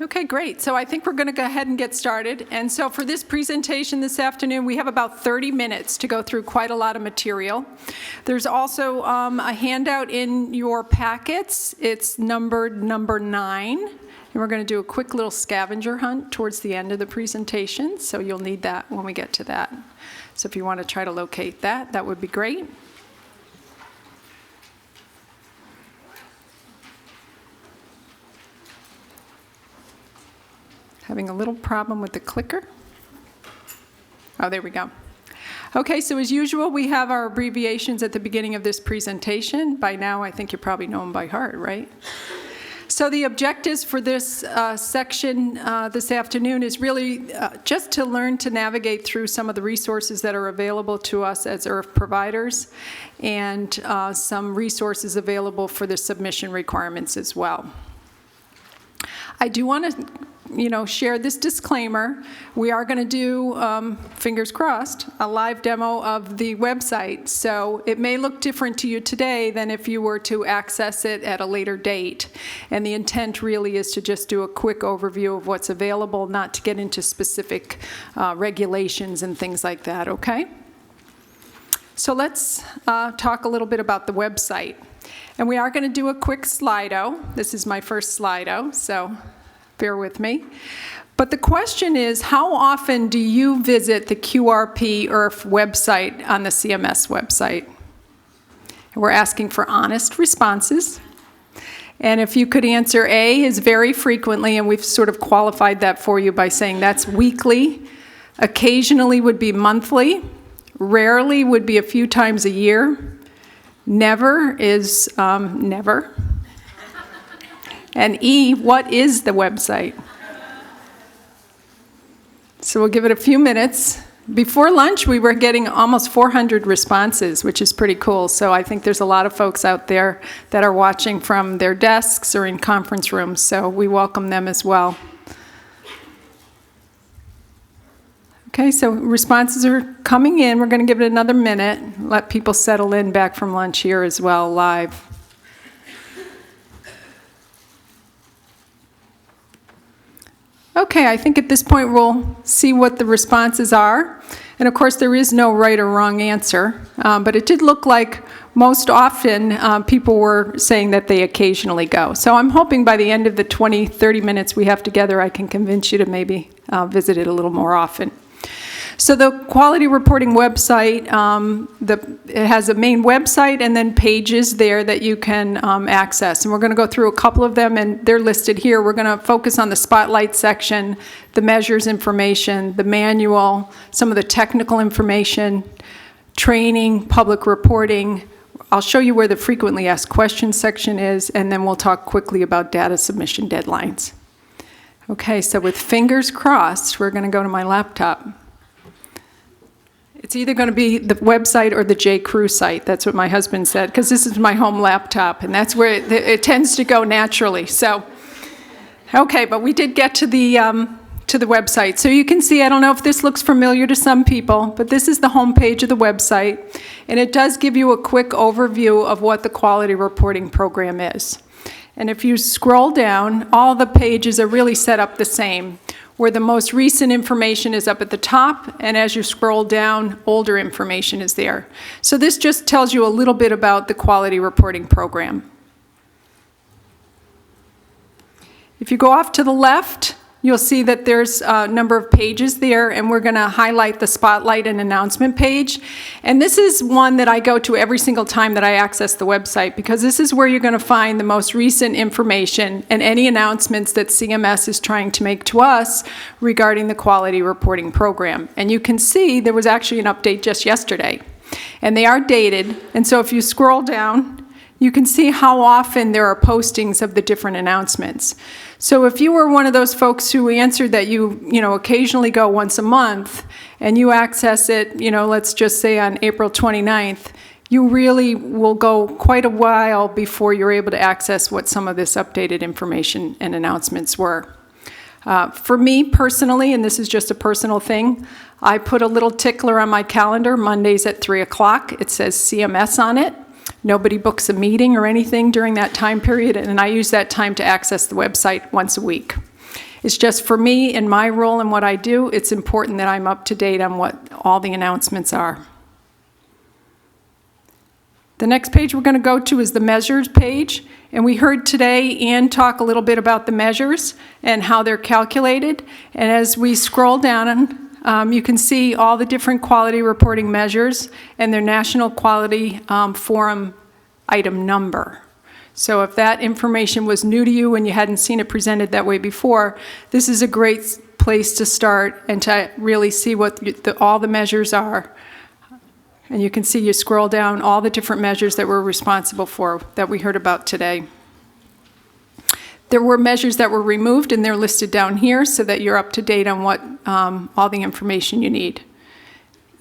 Okay, great. So I think we're going to go ahead and get started. And so for this presentation this afternoon, we have about 30 minutes to go through quite a lot of material. There's also a handout in your packets. It's numbered number 9. And we're going to do a quick little scavenger hunt towards the end of the presentation. So you'll need that when we get to that. So if you want to try to locate that, that would be great. Having a little problem with the clicker. Oh, there we go. Okay, so as usual, we have our abbreviations at the beginning of this presentation. By now, I think you probably know them by heart, right? So the objectives for this section this afternoon is really just to learn to navigate through some of the resources that are available to us as IRF providers, and some resources available for the submission requirements as well. I do want to share this disclaimer. We are going to do, fingers crossed, a live demo of the website. So it may look different to you today than if you were to access it at a later date. And the intent really is to just do a quick overview of what's available, not to get into specific regulations and things like that, okay? So let's talk a little bit about the website. And we are going to do a quick Slido. This is my first Slido, so bear with me. But the question is, how often do you visit the QRP IRF website on the CMS website? And we're asking for honest responses. And if you could answer A is very frequently, and we've sort of qualified that for you by saying that's weekly, occasionally would be monthly, rarely would be a few times a year, never is never. And E, what is the website? So we'll give it a few minutes. Before lunch, we were getting almost 400 responses, which is pretty cool. So I think there's a lot of folks out there that are watching from their desks or in conference rooms, so we welcome them as well. Okay, so responses are coming in. We're going to give it another minute, let people settle in back from lunch here as well, live. Okay, I think at this point we'll see what the responses are. And of course, there is no right or wrong answer, but it did look like most often people were saying that they occasionally go. So I'm hoping by the end of the 20, 30 minutes we have together, I can convince you to maybe visit it a little more often. So the quality reporting website, it has a main website and then pages there that you can access. And we're going to go through a couple of them, and they're listed here. We're going to focus on the spotlight section, the measures information, the manual, some of the technical information, training, public reporting. I'll show you where the frequently asked questions section is, and then we'll talk quickly about data submission deadlines. Okay, so with fingers crossed, we're going to go to my laptop. It's either going to be the website or the JCrew site. That's what my husband said, because this is my home laptop, and that's where it tends to go naturally. So, okay, but we did get to the website. So you can see, I don't know if this looks familiar to some people, but this is the home page of the website, and it does give you a quick overview of what the quality reporting program is. And if you scroll down, all the pages are really set up the same, where the most recent information is up at the top, and as you scroll down, older information is there. So this just tells you a little bit about the quality reporting program. If you go off to the left, you'll see that there's a number of pages there, and we're going to highlight the spotlight and announcement page. And this is one that I go to every single time that I access the website, because this is where you're going to find the most recent information and any announcements that CMS is trying to make to us regarding the quality reporting program. And you can see there was actually an update just yesterday, and they are dated. And so if you scroll down, you can see how often there are postings of the different announcements. So if you were one of those folks who answered that you occasionally go once a month, and you access it, let's just say on April 29th, you really will go quite a while before you're able to access what some of this updated information and announcements were. For me personally, and this is just a personal thing, I put a little tickler on my calendar, Mondays at 3 o'clock. It says CMS on it. Nobody books a meeting or anything during that time period, and I use that time to access the website once a week. It's just for me and my role and what I do, it's important that I'm up to date on what all the announcements are. The next page we're going to go to is the measures page. And we heard today Ann talk a little bit about the measures and how they're calculated. And as we scroll down, you can see all the different quality reporting measures and their National Quality Forum item number. So if that information was new to you and you hadn't seen it presented that way before, this is a great place to start and to really see what all the measures are. And you can see, you scroll down, all the different measures that we're responsible for that we heard about today. There were measures that were removed, and they're listed down here so that you're up to date on what all the information you need.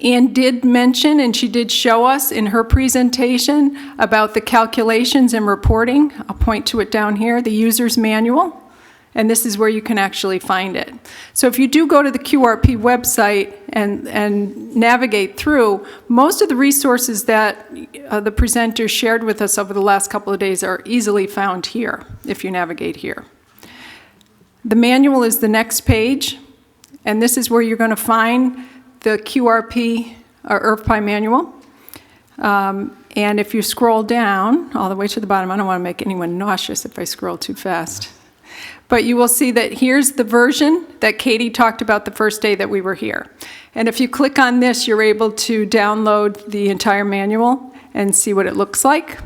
Ann did mention, and she did show us in her presentation about the calculations and reporting. I'll point to it down here, the user's manual. And this is where you can actually find it. So if you do go to the QRP website and navigate through, most of the resources that the presenters shared with us over the last couple of days are easily found here, if you navigate here. The manual is the next page, and this is where you're going to find the QRP or IRF manual. And if you scroll down all the way to the bottom, I don't want to make anyone nauseous if I scroll too fast. But you will see that here's the version that Katie talked about the first day that we were here. And if you click on this, you're able to download the entire manual and see what it looks like.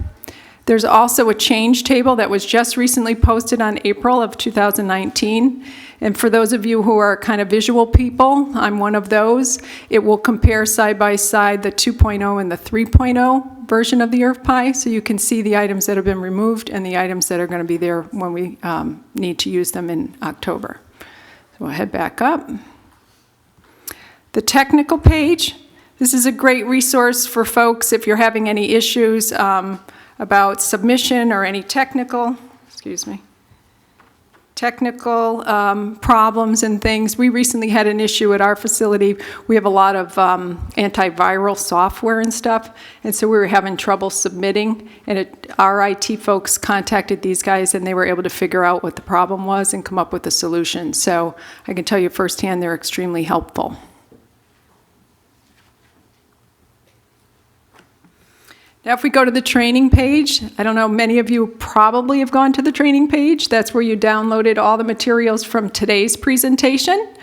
There's also a change table that was just recently posted on April of 2019. And for those of you who are kind of visual people, I'm one of those. It will compare side by side the 2.0 and the 3.0 version of the IRF, so you can see the items that have been removed and the items that are going to be there when we need to use them in October. So we'll head back up. The technical page. This is a great resource for folks if you're having any issues about submission or any technical problems and things. We recently had an issue at our facility. We have a lot of antiviral software and stuff, and so we were having trouble submitting, and our IT folks contacted these guys, and they were able to figure out what the problem was and come up with a solution. So I can tell you firsthand, they're extremely helpful. Now, if we go to the training page, I don't know, many of you probably have gone to the training page. That's where you downloaded all the materials from today's presentation.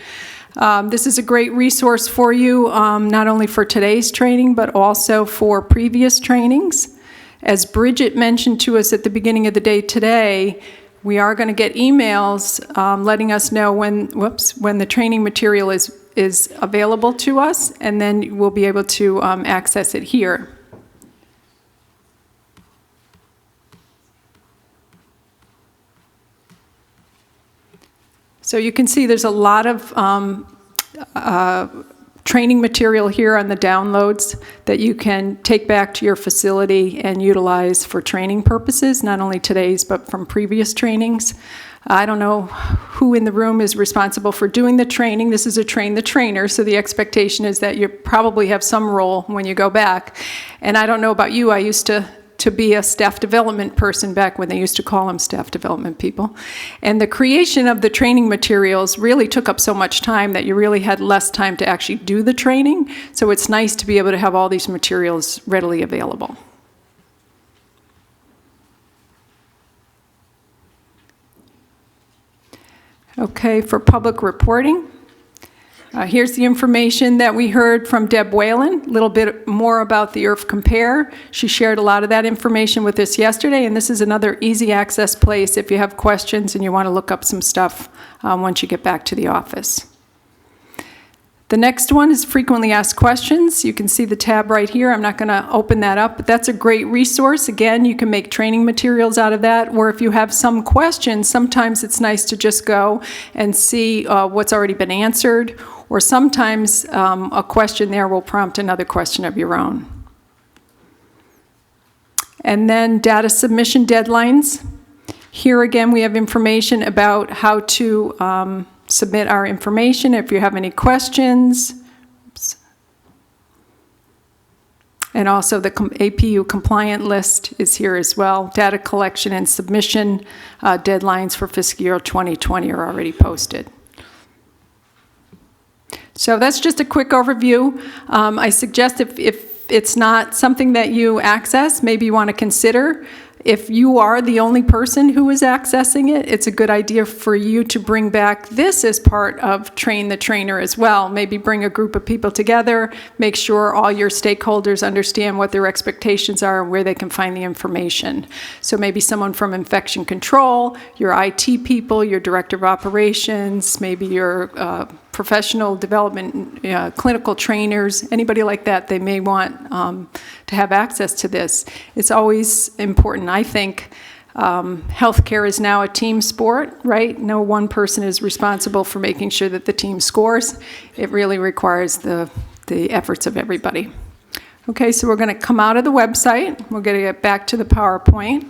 This is a great resource for you, not only for today's training, but also for previous trainings. As Bridget mentioned to us at the beginning of the day today, we are going to get emails letting us know when the training material is available to us, and then we'll be able to access it here. So you can see there's a lot of training material here on the downloads that you can take back to your facility and utilize for training purposes, not only today's, but from previous trainings. I don't know who in the room is responsible for doing the training. This is a train the trainer, so the expectation is that you probably have some role when you go back. And I don't know about you, I used to be a staff development person back when they used to call them staff development people. And the creation of the training materials really took up so much time that you really had less time to actually do the training. So it's nice to be able to have all these materials readily available. Okay, for public reporting. Here's the information that we heard from Deb Whalen, a little bit more about the IRF Compare. She shared a lot of that information with us yesterday, and this is another easy access place if you have questions and you want to look up some stuff once you get back to the office. The next one is frequently asked questions. You can see the tab right here. I'm not going to open that up, but that's a great resource. Again, you can make training materials out of that, or if you have some questions, sometimes it's nice to just go and see what's already been answered, or sometimes a question there will prompt another question of your own. And then data submission deadlines. Here again, we have information about how to submit our information if you have any questions. And also the APU compliant list is here as well. Data collection and submission deadlines for fiscal year 2020 are already posted. So that's just a quick overview. I suggest if it's not something that you access, maybe you want to consider. If you are the only person who is accessing it, it's a good idea for you to bring back this as part of Train the Trainer as well. Maybe bring a group of people together, make sure all your stakeholders understand what their expectations are and where they can find the information. So maybe someone from infection control, your IT people, your director of operations, maybe your professional development, clinical trainers, anybody like that, they may want to have access to this. It's always important, I think. Healthcare is now a team sport, right? No one person is responsible for making sure that the team scores. It really requires the efforts of everybody. Okay, so we're going to come out of the website. We're going to get back to the PowerPoint.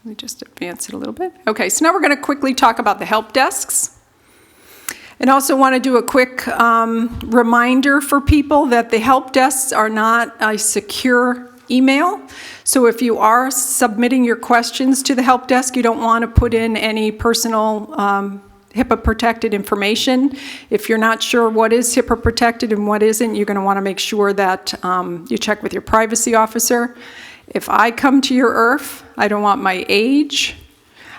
Let me just advance it a little bit. Okay, so now we're going to quickly talk about the help desks. And also want to do a quick reminder for people that the help desks are not a secure email. So if you are submitting your questions to the help desk, you don't want to put in any personal HIPAA protected information. If you're not sure what is HIPAA protected and what isn't, you're going to want to make sure that you check with your privacy officer. If I come to your IRF, I don't want my age,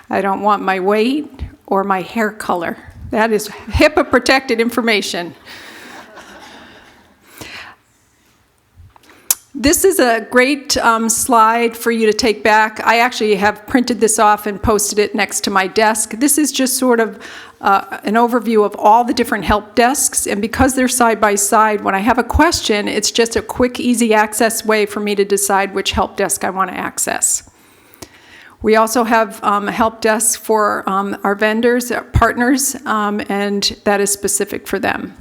I don't want my weight, or my hair color. That is HIPAA protected information. This is a great slide for you to take back. I actually have printed this off and posted it next to my desk. This is just sort of an overview of all the different help desks, and because they're side by side, when I have a question, it's just a quick, easy access way for me to decide which help desk I want to access. We also have a help desk for our vendors, our partners, and that is specific for them.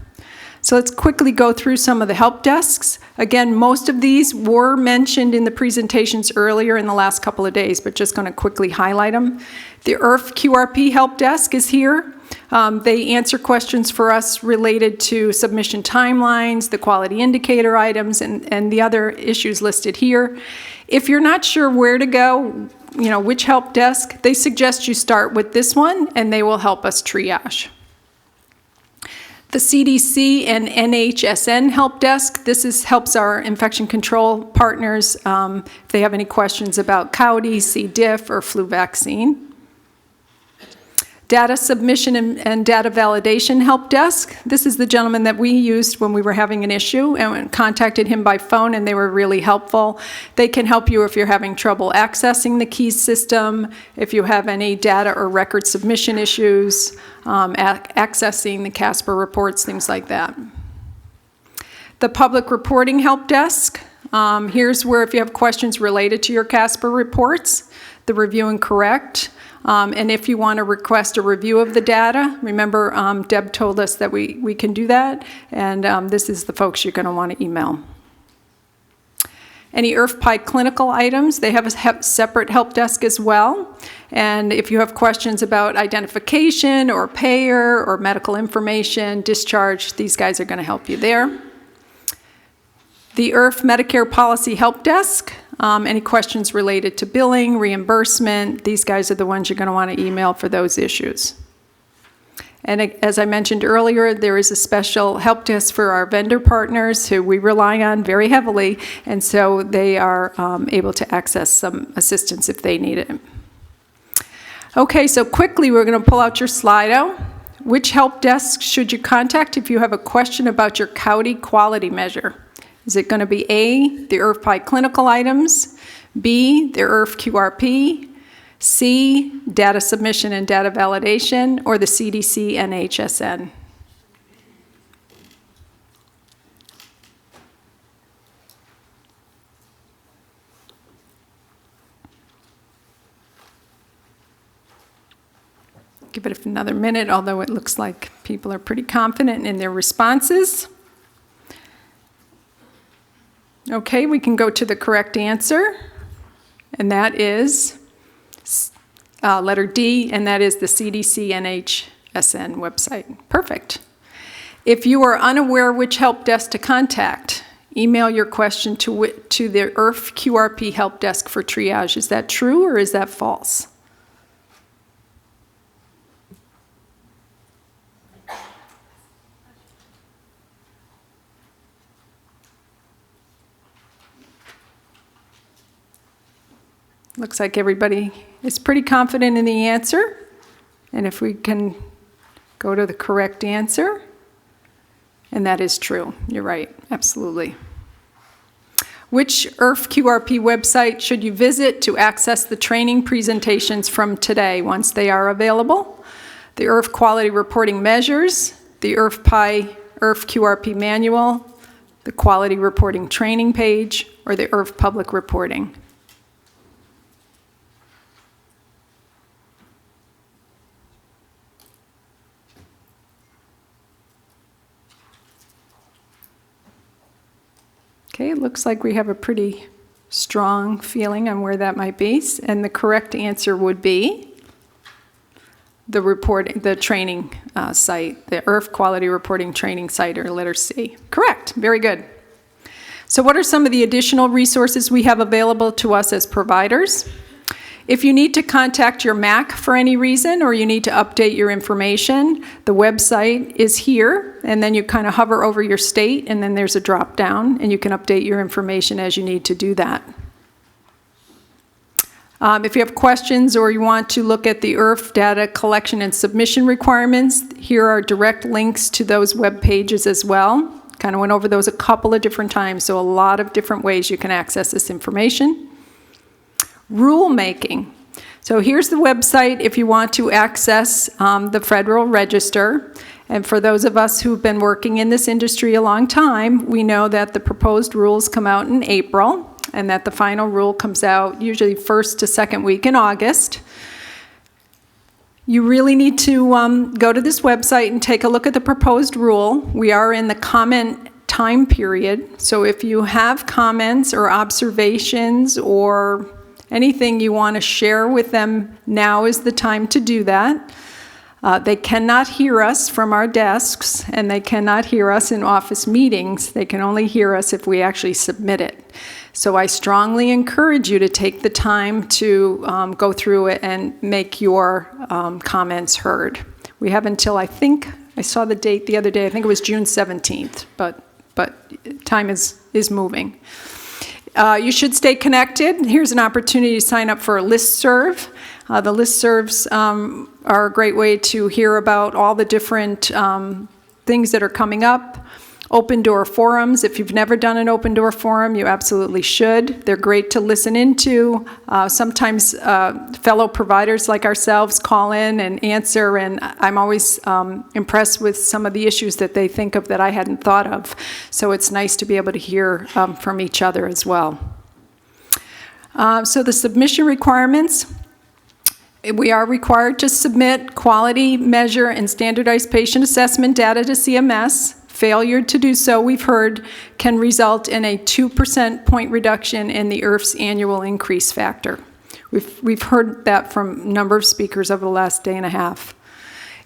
So let's quickly go through some of the help desks. Again, most of these were mentioned in the presentations earlier in the last couple of days, but just going to quickly highlight them. The IRF QRP help desk is here. They answer questions for us related to submission timelines, the quality indicator items, and the other issues listed here. If you're not sure where to go, which help desk, they suggest you start with this one, and they will help us triage. The CDC and NHSN help desk, this helps our infection control partners if they have any questions about COWDI, C. diff, or flu vaccine. Data submission and data validation help desk. This is the gentleman that we used when we were having an issue and contacted him by phone, and they were really helpful. They can help you if you're having trouble accessing the KEYS system, if you have any data or record submission issues, accessing the CASPR reports, things like that. The public reporting help desk. Here's where if you have questions related to your CASPR reports, the review and correct. And if you want to request a review of the data, remember Deb told us that we can do that, and this is the folks you're going to want to email. Any IRF-PI clinical items, they have a separate help desk as well. And if you have questions about identification or payer or medical information, discharge, these guys are going to help you there. The IRF Medicare Policy Help Desk, any questions related to billing, reimbursement, these guys are the ones you're going to want to email for those issues. And as I mentioned earlier, there is a special help desk for our vendor partners who we rely on very heavily, and so they are able to access some assistance if they need it. Okay, so quickly we're going to pull out your Slido. Which help desk should you contact if you have a question about your COWDI quality measure? Is it going to be A, the IRF-PI clinical items, B, the IRF QRP, C, data submission and data validation, or the CDC and NHSN? Give it another minute, although it looks like people are pretty confident in their responses. Okay, we can go to the correct answer. and that is letter D, and that is the CDC NHSN website. Perfect. If you are unaware which help desk to contact, email your question to the IRF QRP help desk for triage. Is that true or is that false? Looks like everybody is pretty confident in the answer. And if we can go to the correct answer, and that is true. You're right, absolutely. Which IRF QRP website should you visit to access the training presentations from today once they are available? The IRF Quality Reporting Measures, the IRF PI IRF QRP Manual, the Quality Reporting Training page, or the IRF Public Reporting? Okay, it looks like we have a pretty strong feeling on where that might be, and the correct answer would be the training site, the IRF Quality Reporting Training site, or letter C. Correct, very good. So what are some of the additional resources we have available to us as providers? If you need to contact your MAC for any reason, or you need to update your information, the website is here, and then you kind of hover over your state, and then there's a drop down, and you can update your information as you need to do that. If you have questions or you want to look at the IRF data collection and submission requirements, here are direct links to those web pages as well. Kind of went over those a couple of different times, so a lot of different ways you can access this information. Rulemaking. So here's the website if you want to access the Federal Register. And for those of us who've been working in this industry a long time, we know that the proposed rules come out in April, and that the final rule comes out usually first to second week in August. You really need to go to this website and take a look at the proposed rule. We are in the comment time period, so if you have comments or observations or anything you want to share with them, now is the time to do that. They cannot hear us from our desks, and they cannot hear us in office meetings. They can only hear us if we actually submit it. So I strongly encourage you to take the time to go through it and make your comments heard. We have until, I think, I saw the date the other day, I think it was June 17th, but time is moving. You should stay connected. Here's an opportunity to sign up for a listserv. The listservs are a great way to hear about all the different things that are coming up. Open door forums. If you've never done an open door forum, you absolutely should. They're great to listen into. Sometimes fellow providers like ourselves call in and answer, and I'm always impressed with some of the issues that they think of that I hadn't thought of. So it's nice to be able to hear from each other as well. So the submission requirements. We are required to submit quality, measure, and standardized patient assessment data to CMS. Failure to do so, we've heard, can result in a 2% point reduction in the IRF's annual increase factor. We've heard that from a number of speakers over the last day and a half.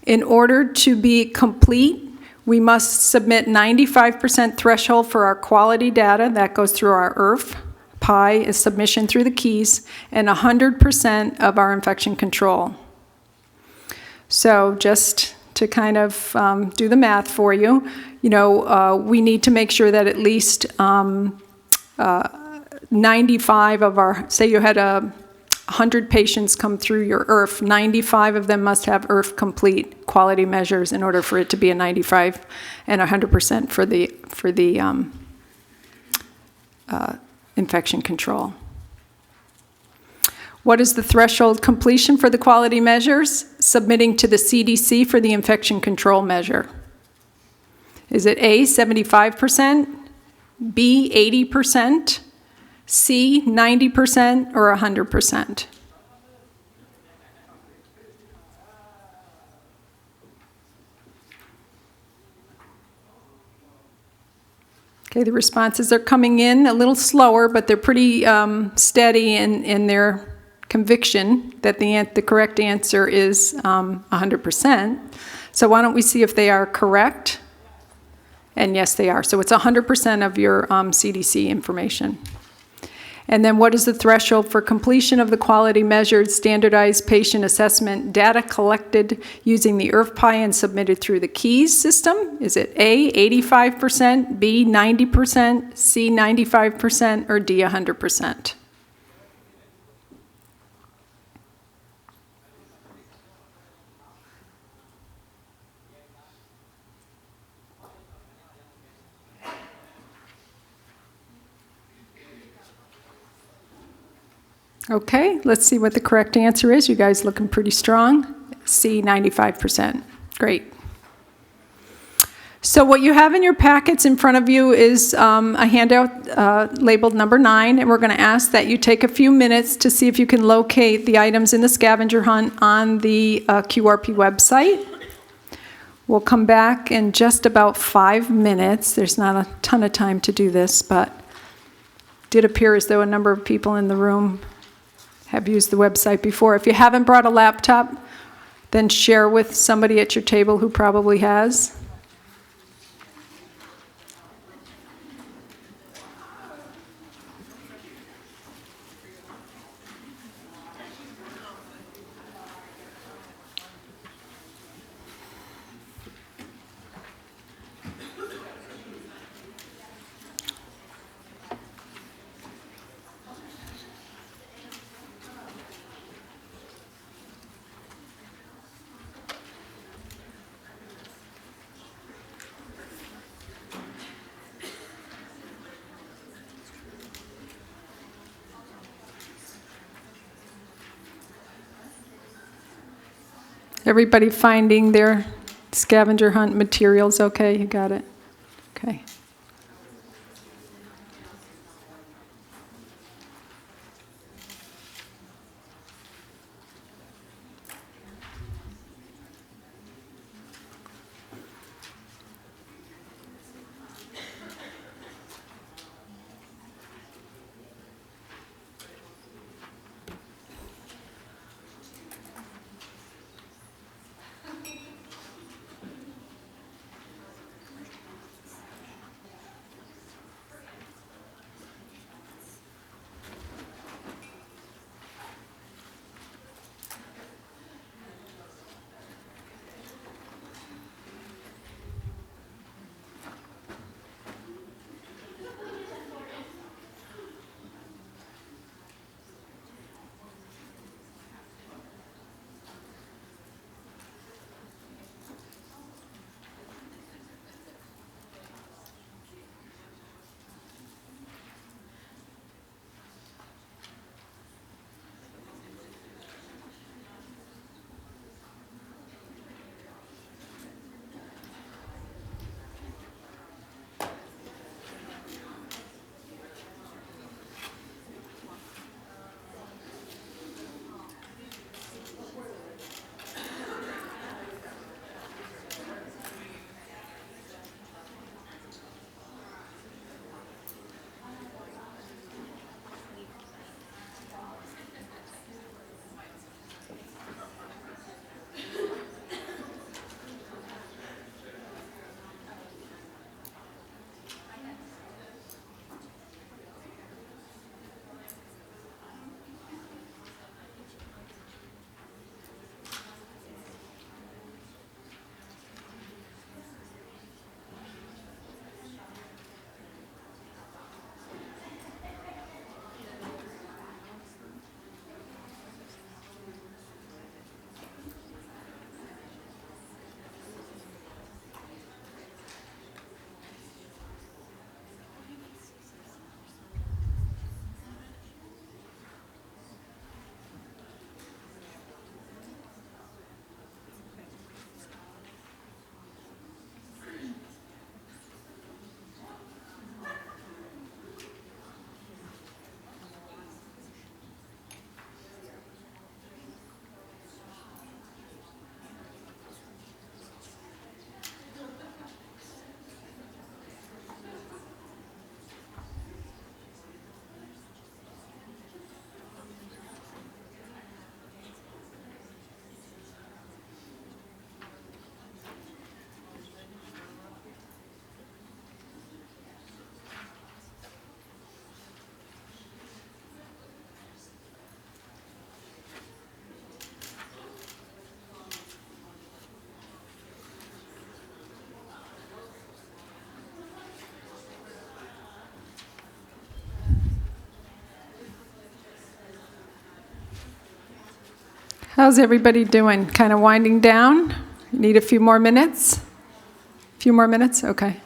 In order to be complete, we must submit 95% threshold for our quality data. That goes through our IRF. PI is submission through the keys, and 100% of our infection control. So just to kind of do the math for you, we need to make sure that at least 95 of our, say you had 100 patients come through your IRF, 95 of them must have IRF complete quality measures in order for it to be a 95 and 100% for the infection control. What is the threshold completion for the quality measures? Submitting to the CDC for the infection control measure. Is it A, 75%, B, 80%, C, 90%, or 100%? Okay, the responses are coming in a little slower, but they're pretty steady in their conviction that the correct answer is 100%. So why don't we see if they are correct? And yes, they are. So it's 100% of your CDC information. And then what is the threshold for completion of the quality measured standardized patient assessment data collected using the IRF and submitted through the KEYS system? Is it A, 85%, B, 90%, C, 95%, or D, 100%? Okay, let's see what the correct answer is. You guys looking pretty strong. C, 95%. Great. So what you have in your packets in front of you is a handout labeled number 9, and we're going to ask that you take a few minutes to see if you can locate the items in the scavenger hunt on the QRP website. We'll come back in just about 5 minutes. There's not a ton of time to do this, but it did appear as though a number of people in the room have used the website before. If you haven't brought a laptop, then share with somebody at your table who probably has. Everybody finding their scavenger hunt materials okay? You got it? Okay. How's everybody doing? Kind of winding down? Need a few more minutes? A few more minutes? Okay.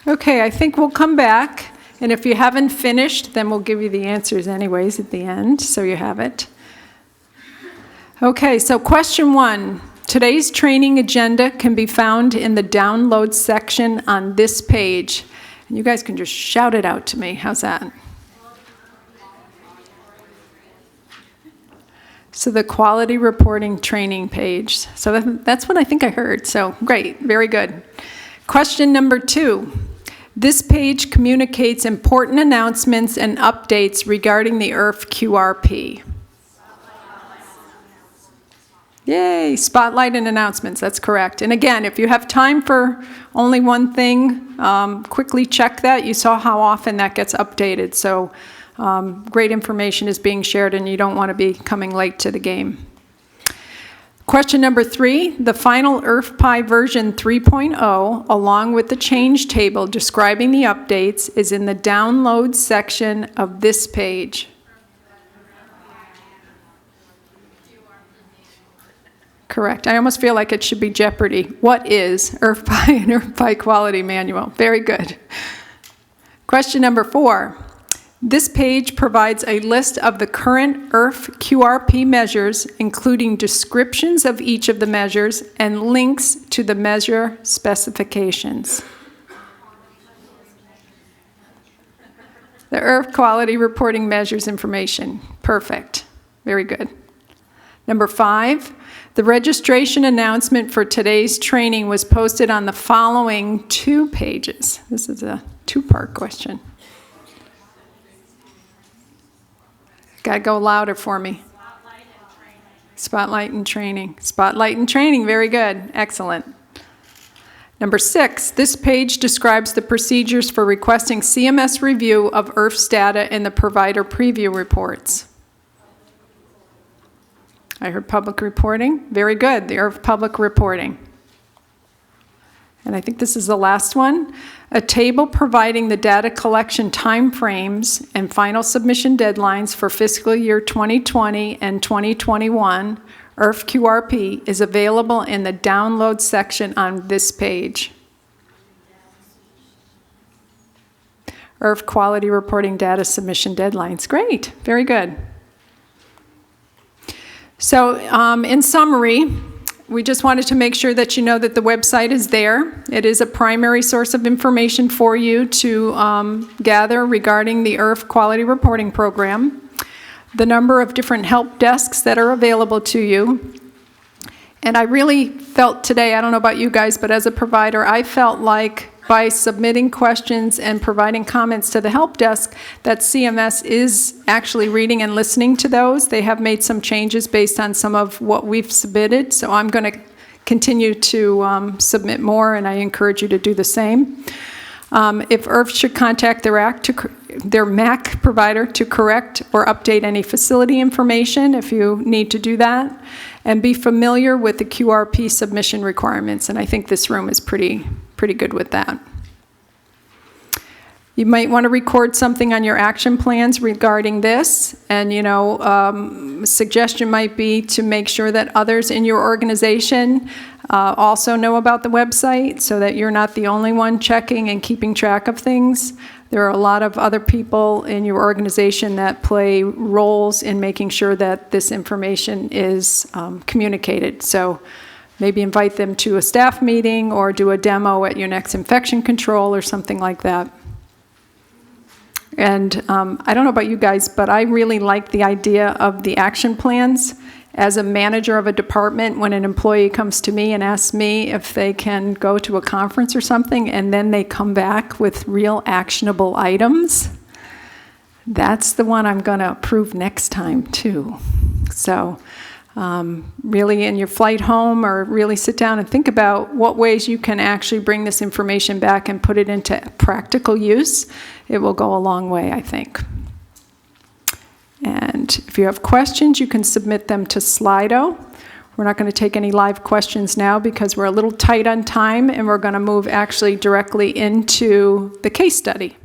Okay, I think we'll come back, and if you haven't finished, then we'll give you the answers anyways at the end, so you have it. Okay, so question 1. Today's training agenda can be found in the download section on this page. And you guys can just shout it out to me. How's that? So the quality reporting training page. So that's what I think I heard. So great, very good. Question number 2. This page communicates important announcements and updates regarding the IRF QRP. Yay, spotlight and announcements, that's correct. And again, if you have time for only one thing, quickly check that. You saw how often that gets updated. So great information is being shared and you don't want to be coming late to the game. Question number 3, the final IRF version 3.0, along with the change table describing the updates, is in the download section of this page. Correct. I almost feel like it should be Jeopardy. What is IRF and IRF Quality Manual? Very good. Question number 4. This page provides a list of the current IRF QRP measures, including descriptions of each of the measures and links to the measure specifications. The IRF quality reporting measures information. Perfect. Very good. Number 5, the registration announcement for today's training was posted on the following 2 pages. This is a 2-part question. Got to go louder for me. Spotlight and training. Spotlight and training. Very good. Excellent. Number 6, this page describes the procedures for requesting CMS review of IRF's data in the provider preview reports. I heard public reporting. Very good. The IRF public reporting. And I think this is the last one. A table providing the data collection timeframes and final submission deadlines for fiscal year 2020 and 2021, IRF QRP, is available in the download section on this page. IRF quality reporting data submission deadlines. Great. Very good. So in summary, we just wanted to make sure that you know that the website is there. It is a primary source of information for you to gather regarding the IRF quality reporting program, the number of different help desks that are available to you. And I really felt today, I don't know about you guys, but as a provider, I felt like by submitting questions and providing comments to the help desk that CMS is actually reading and listening to those. They have made some changes based on some of what we've submitted, so I'm going to continue to submit more, and I encourage you to do the same. If IRF should contact their MAC provider to correct or update any facility information, if you need to do that, and be familiar with the QRP submission requirements, and I think this room is pretty good with that. You might want to record something on your action plans regarding this, and suggestion might be to make sure that others in your organization also know about the website so that you're not the only one checking and keeping track of things. There are a lot of other people in your organization that play roles in making sure that this information is communicated. So maybe invite them to a staff meeting or do a demo at your next infection control or something like that. And I don't know about you guys, but I really like the idea of the action plans as a manager of a department, when an employee comes to me and asks me if they can go to a conference or something, and then they come back with real actionable items, that's the one I'm going to approve next time too. So really in your flight home, or really sit down and think about what ways you can actually bring this information back and put it into practical use. It will go a long way, I think. And if you have questions, you can submit them to Slido. We're not going to take any live questions now because we're a little tight on time, and we're going to move actually directly into the case study.